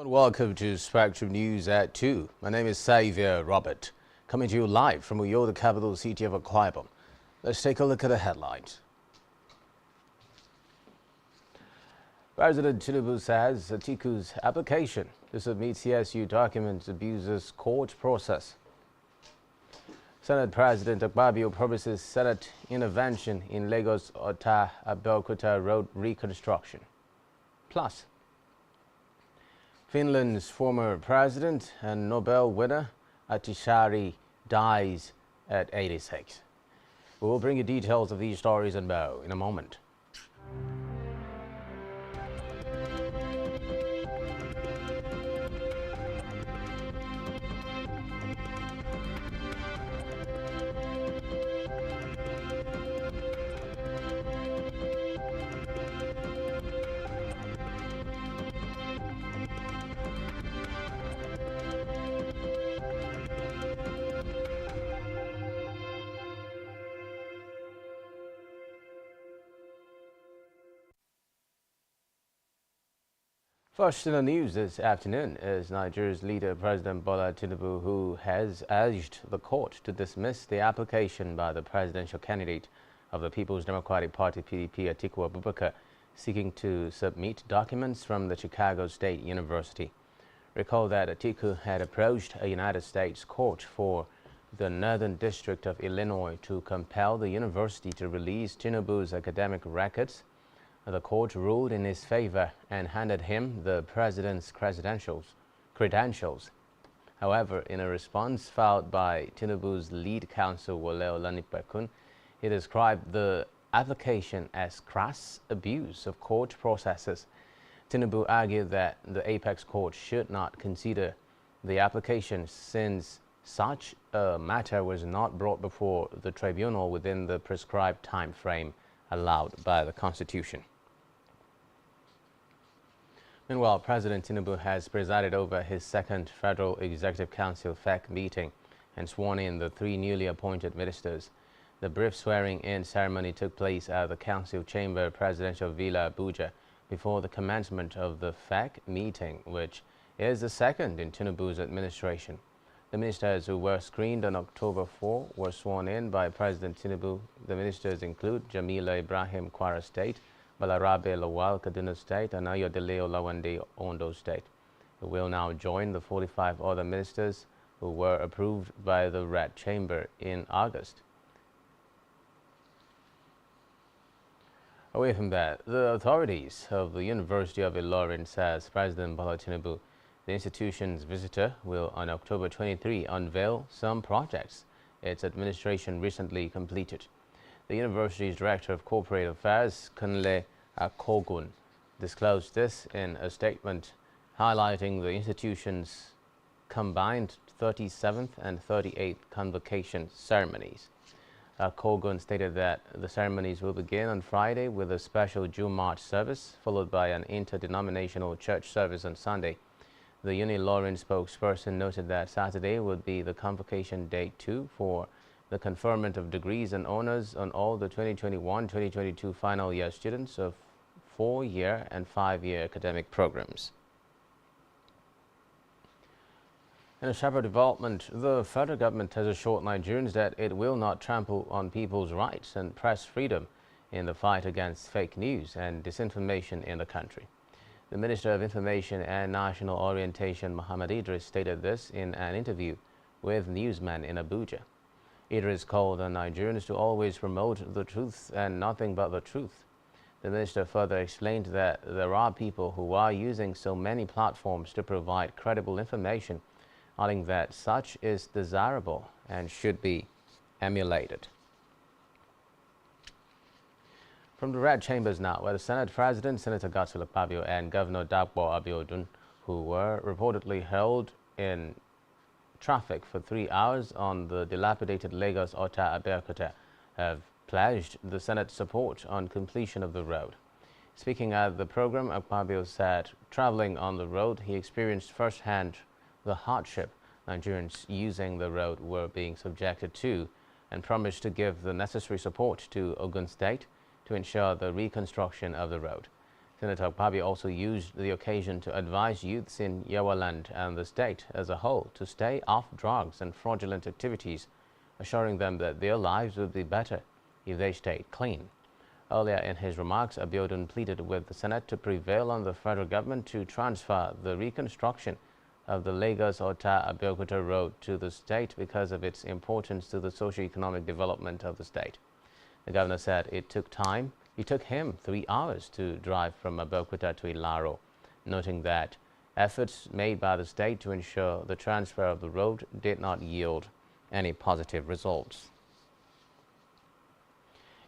Welcome to Spectrum News at 2. My name is Xavier Robert, coming to you live from Uyo, the capital city of Akwa Ibom. Let's take a look at the headlines. President Tinubu says Atiku's application to submit CSU documents abuses court process. Senate President Akpabio promises Senate intervention in Lagos-Ota-Abeokuta road reconstruction. Plus, Finland's former president and Nobel winner Ahtisaari dies at 86. We will bring you details of these stories and more in a moment. First in the news this afternoon is Nigeria's leader, President Bola Tinubu, who has urged the court to dismiss the application by the presidential candidate of the People's Democratic Party (PDP), Atiku Abubakar, seeking to submit documents from the Chicago State University. Recall that Atiku had approached a United States court for the Northern District of Illinois to compel the university to release Tinubu's academic records. The court ruled in his favor and handed him the president's credentials. However, in a response filed by Tinubu's lead counsel, Wole Olanipekun, he described the application as crass abuse of court processes. Tinubu argued that the apex court should not consider the application since such a matter was not brought before the tribunal within the prescribed time frame allowed by the Constitution. Meanwhile, President Tinubu has presided over his second Federal Executive Council (FEC) meeting and sworn in the 3 newly appointed ministers. The brief swearing-in ceremony took place at the Council Chamber Presidential Villa, Abuja, before the commencement of the FEC meeting, which is the second in Tinubu's administration. The ministers who were screened on October 4 were sworn in by President Tinubu. The ministers include Jamila Ibrahim, Kwara State, Balarabe Lawal, Kaduna State, and Ayodele Olawande, Ondo State, who will now join the 45 other ministers who were approved by the Red Chamber in August. Away from that, the authorities of the University of Ilorin says President Bola Tinubu, the institution's visitor, will on October 23 unveil some projects its administration recently completed. The university's Director of Corporate Affairs, Kunle Akogun, disclosed this in a statement highlighting the institution's combined 37th and 38th convocation ceremonies. Akogun stated that the ceremonies will begin on Friday with a special Jumat service, followed by an interdenominational church service on Sunday. The Unilorin spokesperson noted that Saturday would be the convocation date 2 for the conferment of degrees and honors on all the 2021-2022 final year students of 4-year and 5-year academic programs. In a separate development, the federal government has assured Nigerians that it will not trample on people's rights and press freedom in the fight against fake news and disinformation in the country. The Minister of Information and National Orientation, Muhammad Idris, stated this in an interview with newsmen in Abuja. Idris called on Nigerians to always promote the truth and nothing but the truth. The minister further explained that there are people who are using so many platforms to provide credible information, adding that such is desirable and should be emulated. From the Red Chambers now, where the Senate President, Senator Godswill Akpabio, and Governor Dapo Abiodun, who were reportedly held in traffic for 3 hours on the dilapidated Lagos-Ota-Abeokuta, have pledged the Senate support on completion of the road. Speaking at the program, Akpabio said traveling on the road, he experienced firsthand the hardship Nigerians using the road were being subjected to, and promised to give the necessary support to Ogun State to ensure the reconstruction of the road. Senator Pabi also used the occasion to advise youths in Yawaland and the state as a whole to stay off drugs and fraudulent activities, assuring them that their lives would be better if they stayed clean. Earlier in his remarks, Abiodun pleaded with the Senate to prevail on the federal government to transfer the reconstruction of the Lagos-Ota-Abeokuta road to the state because of its importance to the socio-economic development of the state. The governor said it took him 3 hours to drive from Abeokuta to Ilaro, noting that efforts made by the state to ensure the transfer of the road did not yield any positive results.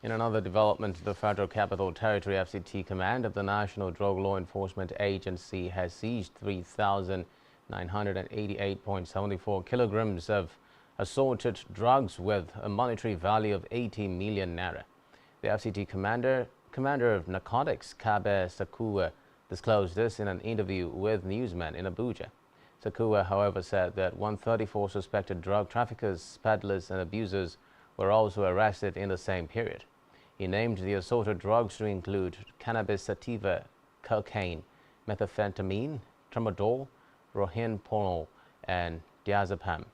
In another development, the Federal Capital Territory FCT Command of the National Drug Law Enforcement Agency has seized 3,988.74 kilograms of assorted drugs with a monetary value of 80 million naira. The FCT commander of narcotics, Kabe Sakua, disclosed this in an interview with newsmen in Abuja. Sakua, however, said that 134 suspected drug traffickers, peddlers and abusers were also arrested in the same period. He named the assorted drugs to include cannabis sativa, cocaine, methamphetamine, tramadol, rohinponol, and diazepam.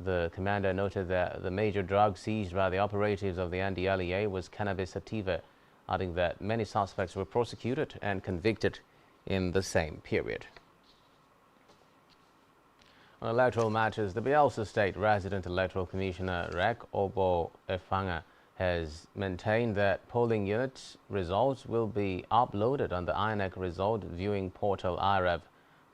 The commander noted that the major drug seized by the operatives of the NDLEA was cannabis sativa, adding that many suspects were prosecuted and convicted in the same period. On electoral matters, the Bielsa State Resident Electoral Commissioner Rek Obo Efanga has maintained that polling units results will be uploaded on the INEC result viewing portal IREV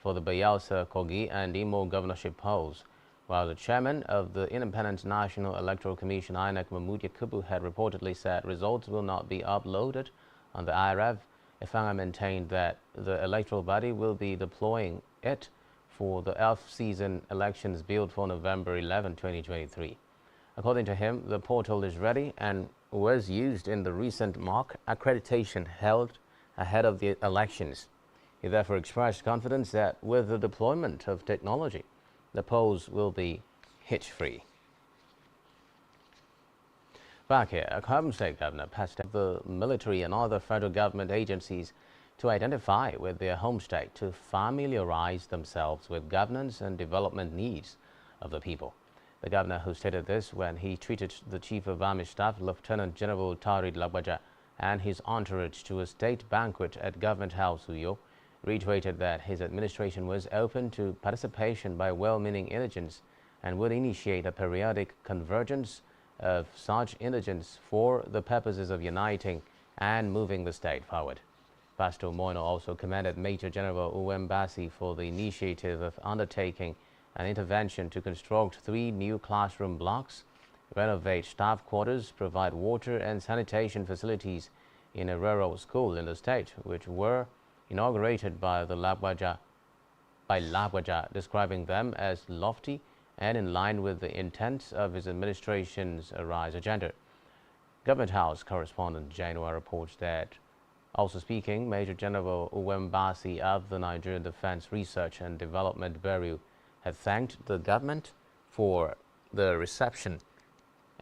for the Bielsa, Kogi and Imo governorship polls, while the chairman of the Independent National Electoral Commission INEC, Mahmoud Yakubu, had reportedly said results will not be uploaded on the IREV. Efanga maintained that the electoral body will be deploying it for the off-season elections billed for November 11, 2023. According to him, the portal is ready and was used in the recent mock accreditation held ahead of the elections. He therefore expressed confidence that with the deployment of technology, the polls will be hitch-free. Back here, a Carbon State governor passed the military and other federal government agencies to identify with their home state to familiarize themselves with governance and development needs of the people. The governor, who stated this when he treated the Chief of Army Staff, Lieutenant General Tarid Lagbaja, and his entourage to a state banquet at Government House, Uyo, reiterated that his administration was open to participation by well-meaning indigents and would initiate a periodic convergence of such indigents for the purposes of uniting and moving the state forward. Pastor Moino also commended Major General Uwembasi for the initiative of undertaking an intervention to construct 3 new classroom blocks, renovate staff quarters, provide water and sanitation facilities in a rural school in the state, which were inaugurated by Lagbaja, describing them as lofty and in line with the intent of his administration's RISE agenda. Government House correspondent January reports that, also speaking, Major General Uwembasi of the Nigerian Defense Research and Development Bureau had thanked the government for the reception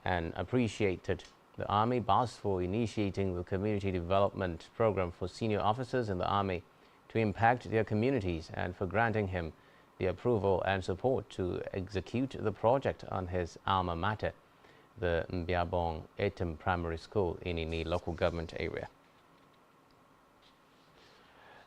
and appreciated the Army boss for initiating the community development program for senior officers in the Army to impact their communities and for granting him the approval and support to execute the project on his alma mater, the Mbiabong Etem Primary School in Ini local government area.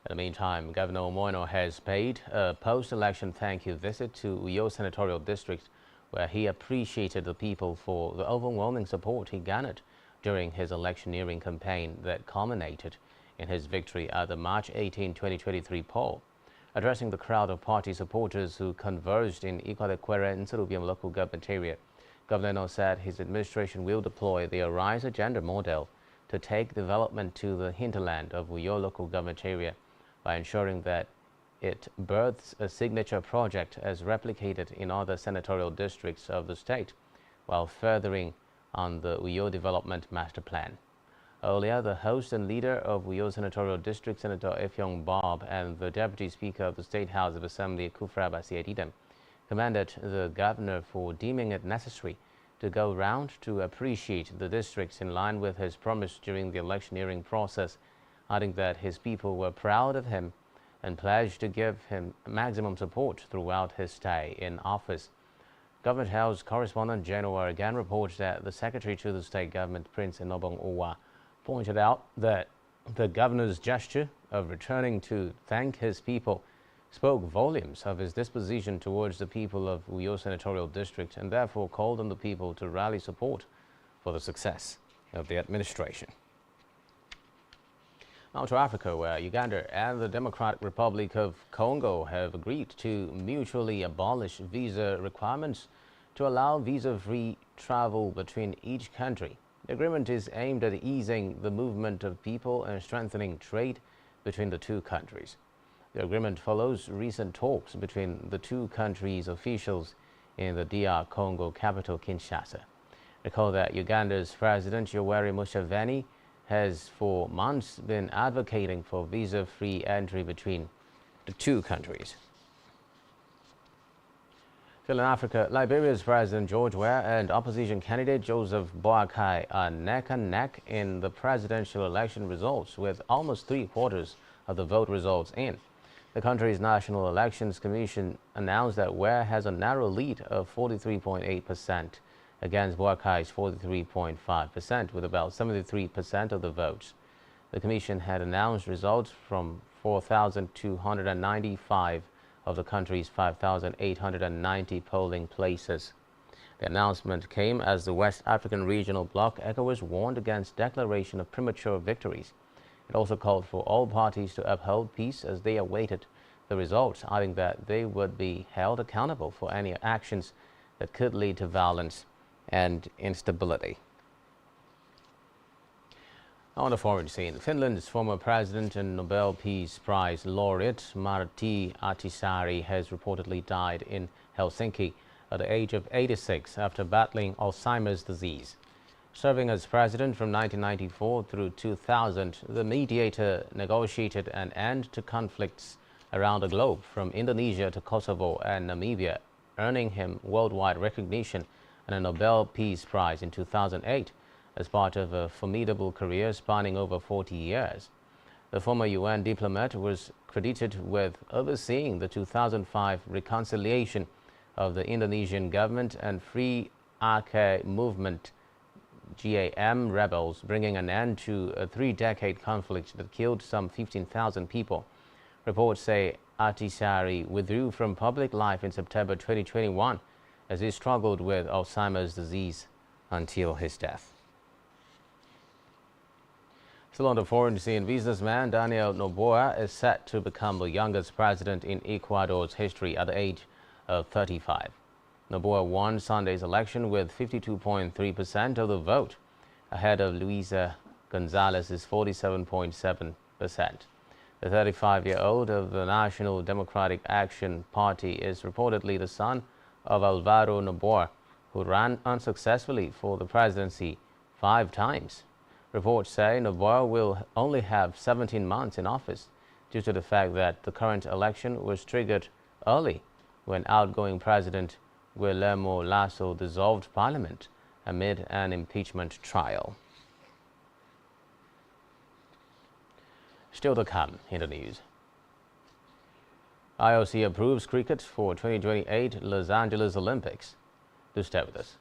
In the meantime, Governor Omoino has paid a post-election thank you visit to Uyo Senatorial District, where he appreciated the people for the overwhelming support he garnered during his electioneering campaign that culminated in his victory at the March 18, 2023 poll. Addressing the crowd of party supporters who converged in Ikwadekwere and Nsurubiam local government area, Governor No said his administration will deploy the RISE agenda model to take development to the hinterland of Uyo local government area by ensuring that it births a signature project as replicated in other senatorial districts of the state, while furthering on the Uyo Development Master Plan. Earlier, the host and leader of Uyo Senatorial District, Senator Efyong Bob, and the Deputy Speaker of the State House of Assembly, Kufra Basiadidem, commended the governor for deeming it necessary to go round to appreciate the districts in line with his promise during the electioneering process adding that his people were proud of him and pledged to give him maximum support throughout his stay in office. Government House correspondent January again reports that the Secretary to the State Government, Prince Enobong Uwa, pointed out that the governor's gesture of returning to thank his people spoke volumes of his disposition towards the people of Uyo Senatorial District and therefore called on the people to rally support for the success of the administration. Now to Africa, where Uganda and the Democratic Republic of Congo have agreed to mutually abolish visa requirements to allow visa-free travel between each country. The agreement is aimed at easing the movement of people and strengthening trade between the two countries. The agreement follows recent talks between the two countries' officials in the DR Congo capital, Kinshasa. Recall that Uganda's President Yoweri Museveni has for months been advocating for visa-free entry between the two countries. Still in Africa, Liberia's President George Weah and opposition candidate Joseph Boakai are neck and neck in the presidential election results, with almost three-quarters of the vote results in. The country's National Elections Commission announced that Weah has a narrow lead of 43.8% against Boakai's 43.5%, with about 73% of the votes. The commission had announced results from 4,295 of the country's 5,890 polling places. The announcement came as the West African Regional Bloc ECOWAS warned against declaration of premature victories. It also called for all parties to uphold peace as they awaited the results, adding that they would be held accountable for any actions that could lead to violence and instability. On the foreign scene, Finland's former president and Nobel Peace Prize laureate Martti Ahtisaari has reportedly died in Helsinki at the age of 86 after battling Alzheimer's disease. Serving as president from 1994 through 2000, the mediator negotiated an end to conflicts around the globe, from Indonesia to Kosovo and Namibia, earning him worldwide recognition and a Nobel Peace Prize in 2008 as part of a formidable career spanning over 40 years. The former UN diplomat was credited with overseeing the 2005 reconciliation of the Indonesian government and Free Aceh movement GAM rebels, bringing an end to a three-decade conflict that killed some 15,000 people. Reports say Ahtisaari withdrew from public life in September 2021 as he struggled with Alzheimer's disease until his death. Still on the foreign scene, businessman Daniel Noboa is set to become the youngest president in Ecuador's history at the age of 35. Noboa won Sunday's election with 52.3% of the vote, ahead of Luisa Gonzalez's 47.7%. The 35-year-old of the National Democratic Action Party is reportedly the son of Alvaro Noboa, who ran unsuccessfully for the presidency 5 times. Reports say Noboa will only have 17 months in office due to the fact that the current election was triggered early when outgoing President Guillermo Lasso dissolved parliament amid an impeachment trial. Still to come in the news. IOC approves cricket for 2028 Los Angeles Olympics. Do stay with us.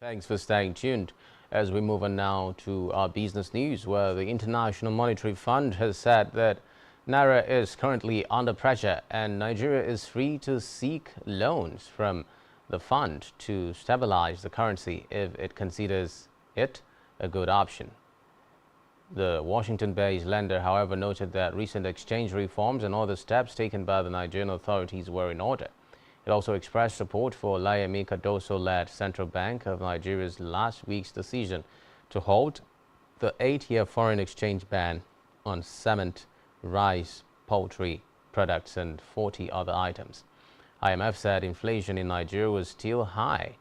Thanks for staying tuned. As we move on now to our business news, where the International Monetary Fund has said that Naira is currently under pressure and Nigeria is free to seek loans from the fund to stabilize the currency if it considers it a good option. The Washington-based lender, however, noted that recent exchange reforms and other steps taken by the Nigerian authorities were in order. It also expressed support for Layemi Cardoso-led Central Bank of Nigeria's last week's decision to halt the 8-year foreign exchange ban on cement, rice, poultry products and 40 other items. IMF said inflation in Nigeria was still high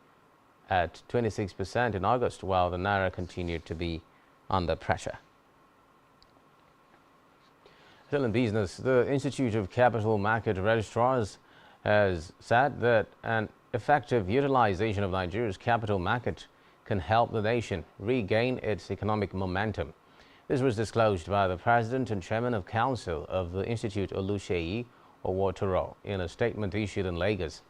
at 26% in August, while the naira continued to be under pressure. Still in business, the Institute of Capital Market Registrars has said that an effective utilization of Nigeria's capital market can help the nation regain its economic momentum. This was disclosed by the President and Chairman of Council of the Institute, Oluseyi Owotoro, in a statement issued in Lagos.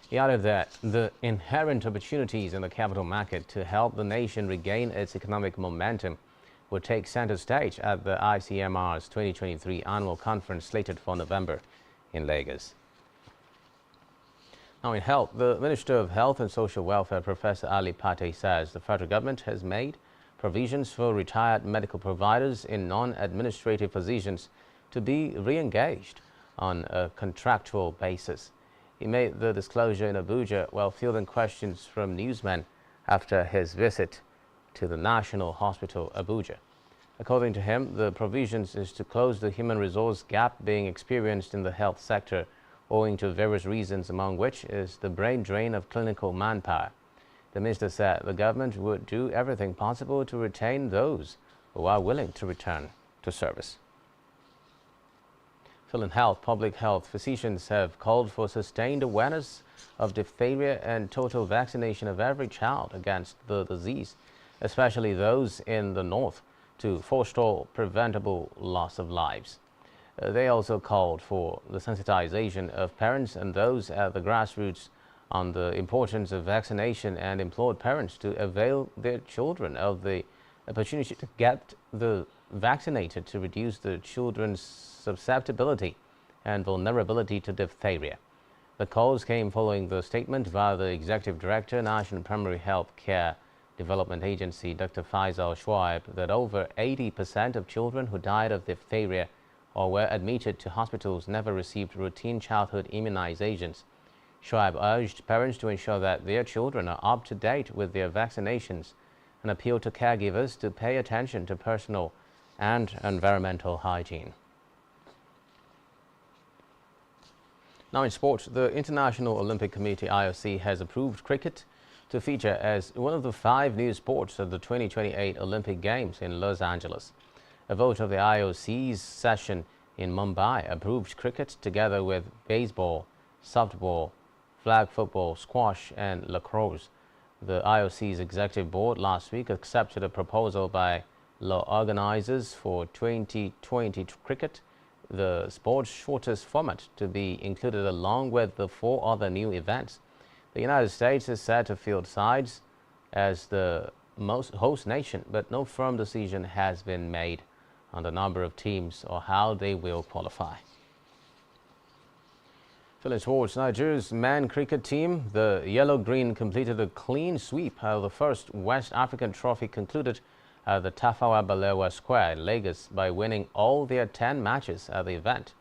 He added that the inherent opportunities in the capital market to help the nation regain its economic momentum will take center stage at the ICMR's 2023 annual conference slated for November in Lagos. Now, in health, the Minister of Health and Social Welfare, Professor Ali Pate, says the federal government has made provisions for retired medical providers in non-administrative positions to be re-engaged on a contractual basis. He made the disclosure in Abuja while fielding questions from newsmen after his visit to the National Hospital, Abuja. According to him, the provisions is to close the human resource gap being experienced in the health sector owing to various reasons, among which is the brain drain of clinical manpower. The minister said the government would do everything possible to retain those who are willing to return to service. Still in health, public health physicians have called for sustained awareness of diphtheria and total vaccination of every child against the disease, especially those in the north, to forestall preventable loss of lives. They also called for the sensitization of parents and those at the grassroots on the importance of vaccination and implored parents to avail their children of the opportunity to get vaccinated to reduce the children's susceptibility and vulnerability to diphtheria. The calls came following the statement via the Executive Director, National Primary Health Care Development Agency, Dr. Faisal Shoaib, that over 80% of children who died of diphtheria or were admitted to hospitals never received routine childhood immunizations. Shoaib urged parents to ensure that their children are up to date with their vaccinations and appealed to caregivers to pay attention to personal and environmental hygiene. Now in sports, the International Olympic Committee (IOC) has approved cricket to feature as one of the 5 new sports at the 2028 Olympic Games in Los Angeles. A vote of the IOC's session in Mumbai approved cricket together with baseball, softball, flag football, squash and lacrosse. The IOC's executive board last week accepted a proposal by law organizers for 2020 cricket, the sport's shortest format, to be included along with the 4 other new events. The United States is set to field sides as the host nation, but no firm decision has been made on the number of teams or how they will qualify. Still in sports, Nigeria's men cricket team, the Yellow-Green, completed a clean sweep of the first West African trophy concluded at the Tafawa Balewa Square in Lagos by winning all their 10 matches at the event.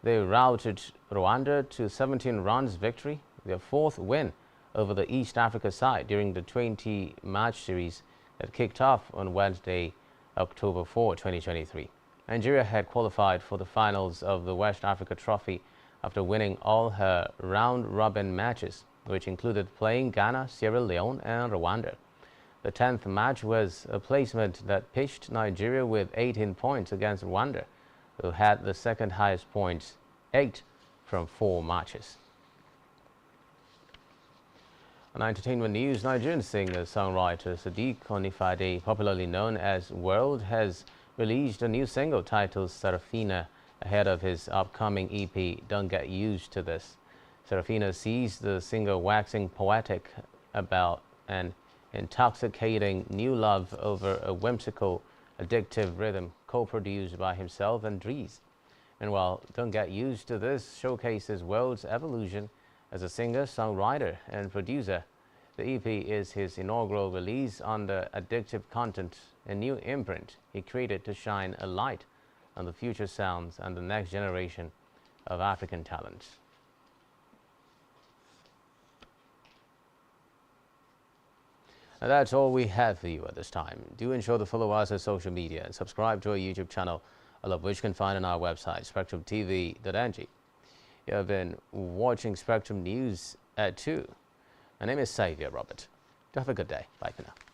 They routed Rwanda to 17 runs victory, their 4th win over the East Africa side during the 20-match series that kicked off on Wednesday, October 4, 2023. Nigeria had qualified for the finals of the West Africa Trophy after winning all her round-robin matches, which included playing Ghana, Sierra Leone and Rwanda. The 10th match was a placement that pitched Nigeria with 18 points against Rwanda, who had the second highest points, 8 from 4 matches. On entertainment news, Nigerian singer-songwriter Sadiq Onifade, popularly known as World, has released a new single titled Serafina ahead of his upcoming EP, Don't Get Used to This. Serafina sees the singer waxing poetic about an intoxicating new love over a whimsical, addictive rhythm co-produced by himself and Dries. Meanwhile, Don't Get Used to This showcases World's evolution as a singer, songwriter and producer. The EP is his inaugural release on the addictive content, a new imprint he created to shine a light on the future sounds and the next generation of African talents. And that's all we have for you at this time. Do ensure to follow us on social media and subscribe to our YouTube channel, all of which you can find on our website, spectrumtvlive.ng. You have been watching Spectrum News at 2. My name is Xavier Robert. Do have a good day. Bye for now.